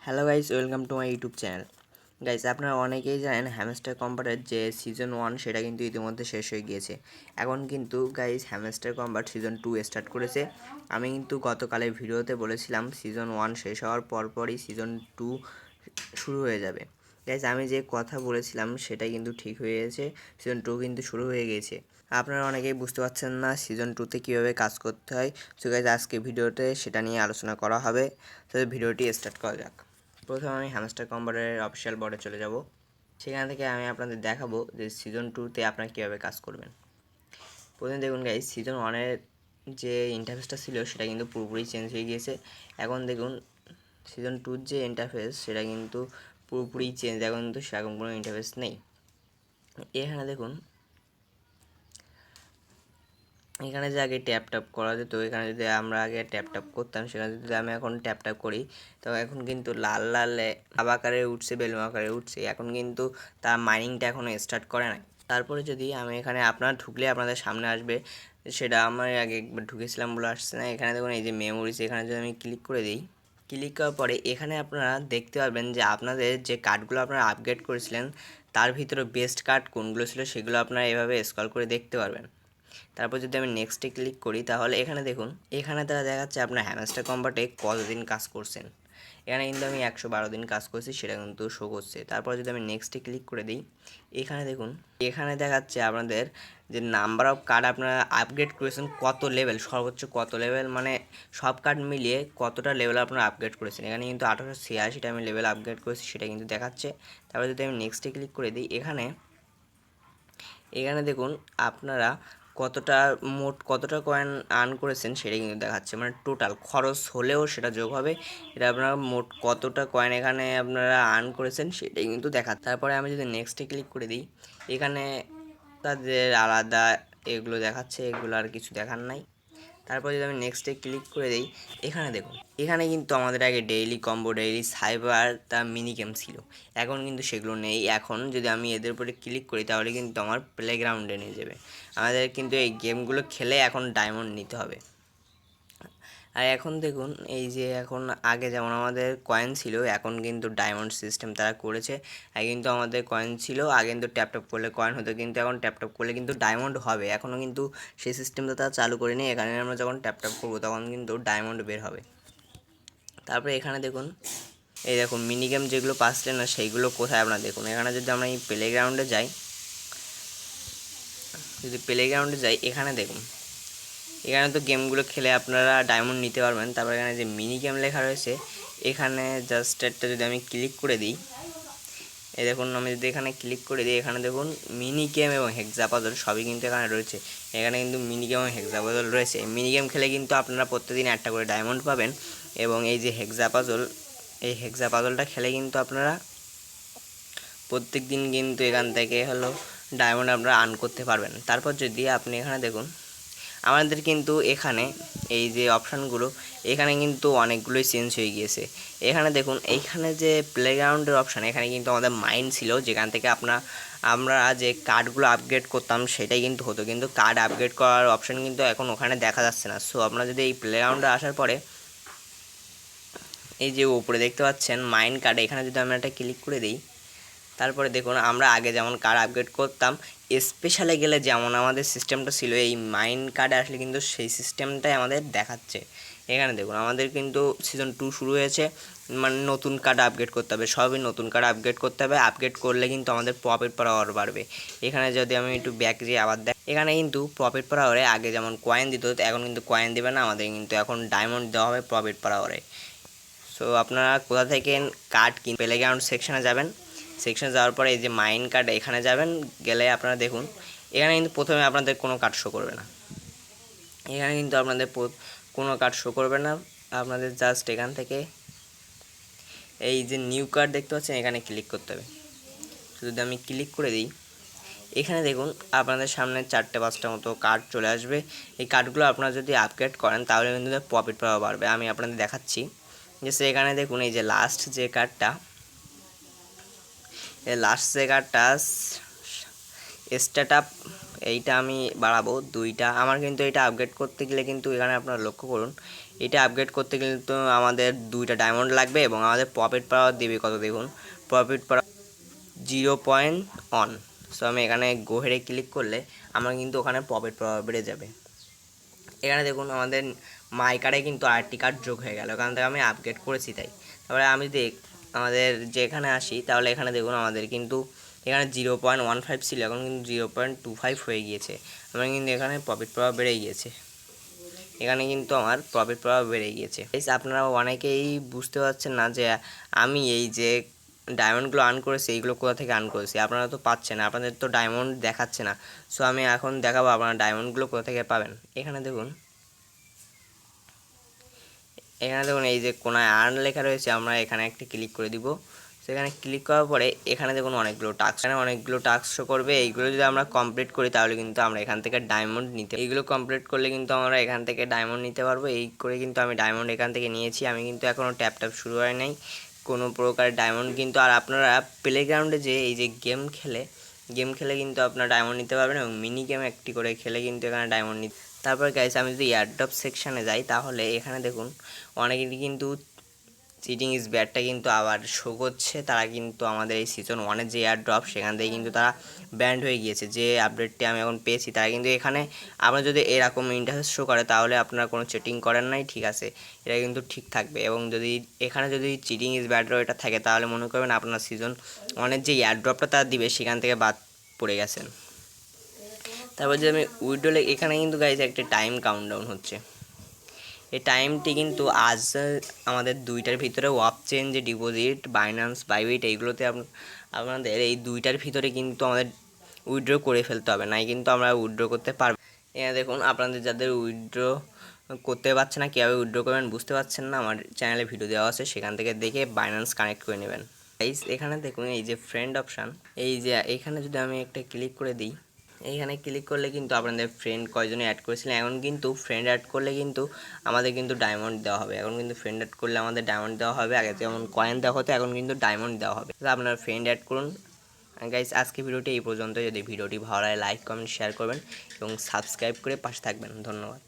Hello guys, welcome to my YouTube channel. Guys, আপনারা অনেকেই জানেন হ্যামস্টার কম্বাটের যে সিজন 1 সেটা কিন্তু ইতিমধ্যে শেষ হয়ে গিয়েছে। এখন কিন্তু guys hamster combat season 2 start করেছে। আমি কিন্তু গতকালের ভিডিওতে বলেছিলাম সিজন 1 শেষ হওয়ার পরপরই সিজন 2 শুরু হয়ে যাবে। গাইস, আমি যে কথা বলেছিলাম সেটা কিন্তু ঠিক হয়ে গেছে, সিজন 2 কিন্তু শুরু হয়ে গেছে। আপনারা অনেকেই বুঝতে পারছেন না সিজন 2তে কীভাবে কাজ করতে হয়। সো গাইস, আজকে ভিডিওতে সেটা নিয়ে আলোচনা করা হবে। তো ভিডিওটি স্টার্ট করা যাক। প্রথমে আমি হ্যামস্টার কম্বাটের অফিসিয়াল বোর্ডে চলে যাব। সেখান থেকে আমি আপনাদের দেখাবো যে সিজন 2তে আপনারা কীভাবে কাজ করবেন। প্রথমে দেখুন গাইস, সিজন 1-এর যে ইন্টারফেসটা ছিল সেটা কিন্তু পুরোপুরি চেঞ্জ হয়ে গিয়েছে। এখন দেখুন সিজন 2-র যে ইন্টারফেস সেটা কিন্তু পুরোপুরি চেঞ্জ, এখন কিন্তু সেরকম কোনো ইন্টারফেস নেই। এখানে দেখুন, এখানে যে আগে ট্যাপ ট্যাপ করা যেত, এখানে যদি আমরা আগে ট্যাপ ট্যাপ করতাম, সেখানে যদি আমি এখন ট্যাপ ট্যাপ করি তো এখন কিন্তু লাল লাল আকারে উঠছে, বেলুন আকারে উঠছে। এখন কিন্তু তার মাইনিংটা এখনও স্টার্ট করে নাই। তারপরে যদি আমি এখানে আপনারা ঢুকলে আপনাদের সামনে আসবে, সেটা আমার আগে একবার ঢুকেছিলাম বলে আসছে না। এখানে দেখুন এই যে মেমোরিজ, এখানে যদি আমি ক্লিক করে দিই, ক্লিক করার পরে এখানে আপনারা দেখতে পাবেন যে আপনাদের যে কার্ডগুলো আপনারা আপগ্রেড করেছিলেন তার ভিতরে বেস্ট কার্ড কোনগুলো ছিল সেগুলো আপনারা এভাবে স্ক্রল করে দেখতে পারবেন। তারপর যদি আমি নেক্সটে ক্লিক করি তাহলে এখানে দেখুন, এখানে তারা দেখাচ্ছে আপনার হ্যামস্টার কম্বাটে কতদিন কাজ করছেন। এখানে কিন্তু আমি 112 দিন কাজ করছি, সেটা কিন্তু শো করছে। তারপর যদি আমি নেক্সটে ক্লিক করে দিই, এখানে দেখুন, এখানে দেখাচ্ছে আপনাদের যে নাম্বার অফ কার্ড আপনারা আপগ্রেড করেছেন, কত লেভেল, সর্বোচ্চ কত লেভেল, মানে সব কার্ড মিলিয়ে কতটা লেভেল আপনারা আপগ্রেড করেছেন। এখানে কিন্তু 1886টা আমি লেভেল আপগ্রেড করেছি, সেটা কিন্তু দেখাচ্ছে। তারপর যদি আমি নেক্সটে ক্লিক করে দিই, এখানে দেখুন আপনারা মোট কতটা কয়েন আর্ন করেছেন সেটা কিন্তু দেখাচ্ছে, মানে টোটাল খরচ হলেও সেটা যোগ হবে। এটা আপনারা মোট কতটা কয়েন এখানে আপনারা আর্ন করেছেন সেটাই কিন্তু দেখাচ্ছে। তারপরে আমি যদি নেক্সটে ক্লিক করে দিই, এখানে তাদের আলাদা এগুলো দেখাচ্ছে, এগুলো আর কিছু দেখার নাই। তারপর যদি আমি নেক্সটে ক্লিক করে দিই, এখানে দেখুন, এখানে কিন্তু আমাদের আগে ডেইলি কম্বো, ডেইলি সাইবার, তা মিনি গেম ছিল। এখন কিন্তু সেগুলো নেই। এখন যদি আমি এদের উপরে ক্লিক করি তাহলে কিন্তু আমার প্লেগ্রাউন্ডে নিয়ে যাবে। আমাদের কিন্তু এই গেমগুলো খেলে এখন ডায়মন্ড নিতে হবে। আর এখন দেখুন এই যে এখন আগে যেমন আমাদের কয়েন ছিল, এখন কিন্তু ডায়মন্ড সিস্টেম তারা করেছে। আগে কিন্তু আমাদের কয়েন ছিল, আগে কিন্তু ট্যাপ ট্যাপ করলে কয়েন হতো, কিন্তু এখন ট্যাপ ট্যাপ করলে কিন্তু ডায়মন্ড হবে। এখনও কিন্তু সেই সিস্টেমটা তারা চালু করেনি। এখানে আমরা যখন ট্যাপ ট্যাপ করবো তখন কিন্তু ডায়মন্ড বের হবে। তারপরে এখানে দেখুন, এই দেখুন মিনি গেম যেগুলো পাচ্ছেন না সেইগুলো কোথায় আপনারা দেখুন। এখানে যদি আমরা এই প্লেগ্রাউন্ডে যাই, এখানে দেখুন, এখানে তো গেমগুলো খেলে আপনারা ডায়মন্ড নিতে পারবেন। তারপর এখানে যে মিনি গেম লেখা রয়েছে, এখানে জাস্ট একটা যদি আমি ক্লিক করে দিই, এই দেখুন আমি যদি এখানে ক্লিক করে দিই, এখানে দেখুন মিনি গেম এবং হেক্সাপাজল সবই কিন্তু এখানে রয়েছে। এখানে কিন্তু মিনি গেম এবং হেক্সাপাজল রয়েছে। মিনি গেম খেলে কিন্তু আপনারা প্রত্যেকদিন একটা করে ডায়মন্ড পাবেন, এবং এই যে এই হেক্সাপাজলটা খেলে কিন্তু আপনারা প্রত্যেক দিন কিন্তু এখান থেকে ডায়মন্ড আপনারা আর্ন করতে পারবেন। তারপর যদি আপনি এখানে দেখুন, আমাদের কিন্তু এখানে এই যে অপশানগুলো, এখানে কিন্তু অনেকগুলোই চেঞ্জ হয়ে গিয়েছে। এখানে দেখুন, এইখানে যে প্লেগ্রাউন্ডের অপশান, এখানে কিন্তু আমাদের মাইন্ড ছিল, যেখান থেকে আমরা যে কার্ডগুলো আপগ্রেড করতাম সেটাই কিন্তু হতো, কিন্তু কার্ড আপগ্রেড করার অপশান কিন্তু এখন ওখানে দেখা যাচ্ছে না। সো আপনারা যদি এই প্লেগ্রাউন্ডে আসার পরে এই যে উপরে দেখতে পাচ্ছেন মাইন্ড কার্ড, এখানে যদি আমরা একটা ক্লিক করে দিই, তারপরে দেখুন আমরা আগে যেমন কার্ড আপগ্রেড করতাম, স্পেশালে গেলে যেমন আমাদের সিস্টেমটা ছিল, এই মাইন্ড কার্ডে আসলে কিন্তু সেই সিস্টেমটাই আমাদের দেখাচ্ছে। এখানে দেখুন আমাদের কিন্তু সিজন 2 শুরু হয়েছে, মানে নতুন কার্ড আপগ্রেড করতে হবে, সবই নতুন কার্ড আপগ্রেড করতে হবে। আপগ্রেড করলে কিন্তু আমাদের প্রফিট পার আওয়ার বাড়বে। এখানে যদি আমি একটু ব্যাক যেয়ে আবার এখানে কিন্তু প্রফিট পার আওয়ারে আগে যেমন কয়েন দিত, এখন কিন্তু কয়েন দেবে না, আমাদের কিন্তু এখন ডায়মন্ড দেওয়া হবে প্রফিট পার আওয়ারে। সো আপনারা কোথা থেকে কার্ড প্লেগ্রাউন্ড সেকশনে যাবেন, সেকশনে যাওয়ার পরে এই যে মাইন্ড কার্ড, এখানে যাবেন, গেলে আপনারা দেখুন এখানে কিন্তু প্রথমে আপনাদের কোনো কার্ড শো করবে না। এখানে কিন্তু আপনাদের কোনো কার্ড শো করবে না। আপনাদের জাস্ট এখান থেকে এই যে নিউ কার্ড দেখতে পাচ্ছেন, এখানে ক্লিক করতে হবে। যদি আমি ক্লিক করে দিই, এখানে দেখুন আপনাদের সামনে 4-5টা মতো কার্ড চলে আসবে। এই কার্ডগুলো আপনারা যদি আপগ্রেড করেন তাহলে কিন্তু প্রফিট পাওয়া বাড়বে। আমি আপনাদের দেখাচ্ছি যে এখানে দেখুন এই যে লাস্ট যে কার্ডটা স্টার্ট আপ এইটা আমি বাড়াবো 2টা। আমার কিন্তু এটা আপগ্রেড করতে গেলে কিন্তু এখানে আপনারা লক্ষ্য করুন, এটা আপগ্রেড করতে গেলে তো আমাদের 2টা ডায়মন্ড লাগবে এবং আমাদের প্রফিট পাওয়ার দেবে কত দেখুন, প্রফিট পাওয়ার 0.1। সো আমি এখানে গোহেরে ক্লিক করলে আমার কিন্তু ওখানে প্রফিট পাওয়ার বেড়ে যাবে। এখানে দেখুন আমাদের মাই কার্ডে কিন্তু আরটি কার্ড যোগ হয়ে গেল, কারণ থেকে আমি আপগ্রেড করেছি তাই। তারপরে আমি আমাদের যেখানে আসি, তাহলে এখানে দেখুন আমাদের কিন্তু এখানে 0.15 ছিল, এখন কিন্তু 0.25 হয়ে গিয়েছে। আমার কিন্তু এখানে প্রফিট পাওয়া বেড়ে গিয়েছে, এখানে কিন্তু আমার প্রফিট পাওয়া বেড়ে গিয়েছে। আপনারা অনেকেই বুঝতে পারছেন না যে আমি এই যে ডায়মন্ডগুলো আর্ন করেছি এইগুলো কোথা থেকে আর্ন করেছি। আপনারা তো পাচ্ছেন, আপনাদের তো ডায়মন্ড দেখাচ্ছে না। সো আমি এখন দেখাবো আপনারা ডায়মন্ডগুলো কোথা থেকে পাবেন। এখানে দেখুন এই যে কোনায় আর্ন লেখা রয়েছে, আমরা এখানে একটা ক্লিক করে দিব। সেখানে ক্লিক করার পরে এখানে দেখুন অনেকগুলো টাস্ক শো করবে। এইগুলো যদি আমরা কমপ্লিট করি তাহলে কিন্তু আমরা এখান থেকে ডায়মন্ড এইগুলো কমপ্লিট করলে কিন্তু আমরা এখান থেকে ডায়মন্ড নিতে পারবো। এই করে কিন্তু আমি ডায়মন্ড এখান থেকে নিয়েছি। আমি কিন্তু এখনও ট্যাপ শুরু হয় নাই কোনো প্রকার ডায়মন্ড কিন্তু। আর আপনারা প্লেগ্রাউন্ডে যে এই যে গেম খেলে কিন্তু আপনারা ডায়মন্ড নিতে পারবেন এবং মিনি গেম একটি করে খেলে কিন্তু এখানে ডায়মন্ড নিতে। তারপর গাইস আমি যদি এয়ারড্রপ সেকশানে যাই, তাহলে এখানে দেখুন অনেকেরই কিন্তু চিটিং ইজ ব্যাডটা কিন্তু আবার শো করছে। তারা কিন্তু আমাদের এই সিজন 1-এর যে এয়ারড্রপ, সেখান থেকে কিন্তু তারা ব্যান্ড হয়ে গিয়েছে। যে আপডেটটি আমি এখন পেয়েছি, তারা কিন্তু এখানে আপনার যদি এরকম ইন্টারফেস শো করে তাহলে আপনারা কোনো চিটিং করেন নাই, ঠিক আছে, এটা কিন্তু ঠিক থাকবে। এবং যদি এখানে যদি চিটিং ইজ ব্যাড এটা থাকে, তাহলে মনে করবেন আপনার সিজন 1-এর যে এয়ারড্রপটা তারা দিবে সেখান থেকে বাদ পড়ে গেছেন। তারপর যদি আমি উইড্রোলে, এখানে কিন্তু গাইজ একটা টাইম কাউন্টডাউন হচ্ছে। এই টাইমটি কিন্তু আজ আমাদের 2টার ভিতরে ওয়াপ চেঞ্জ, ডিপোজিট, বাইন্যান্স, বাইবিট এইগুলোতে আপনাদের এই 2টার ভিতরে কিন্তু আমাদের উইথড্র করে ফেলতে হবে, নাই কিন্তু আমরা উইথড্র করতে পারবো। এখানে দেখুন আপনাদের যাদের উইথড্র করতে পারছে না, কীভাবে উইথড্র করবেন বুঝতে পারছেন না, আমার চ্যানেলে ভিডিও দেওয়া আছে, সেখান থেকে দেখে বাইন্যান্স কানেক্ট করে নেবেন। এখানে দেখুন এই যে ফ্রেন্ড অপশান, এই যে এখানে যদি আমি একটা ক্লিক করে দিই, এইখানে ক্লিক করলে কিন্তু আপনাদের ফ্রেন্ড কয়জনে অ্যাড করেছিলেন, এখন কিন্তু ফ্রেন্ড অ্যাড করলে কিন্তু আমাদের কিন্তু ডায়মন্ড দেওয়া হবে। এখন কিন্তু ফ্রেন্ড অ্যাড করলে আমাদের ডায়মন্ড দেওয়া হবে। আগে যেমন কয়েন দেওয়া হতো, এখন কিন্তু ডায়মন্ড দেওয়া হবে। আপনারা ফ্রেন্ড অ্যাড করুন। গাইস আজকে ভিডিওটি এই পর্যন্ত। যদি ভিডিওটি ভালো লাগে লাইক কমেন্ট শেয়ার করবেন এবং সাবস্ক্রাইব করে পাশে থাকবেন। ধন্যবাদ।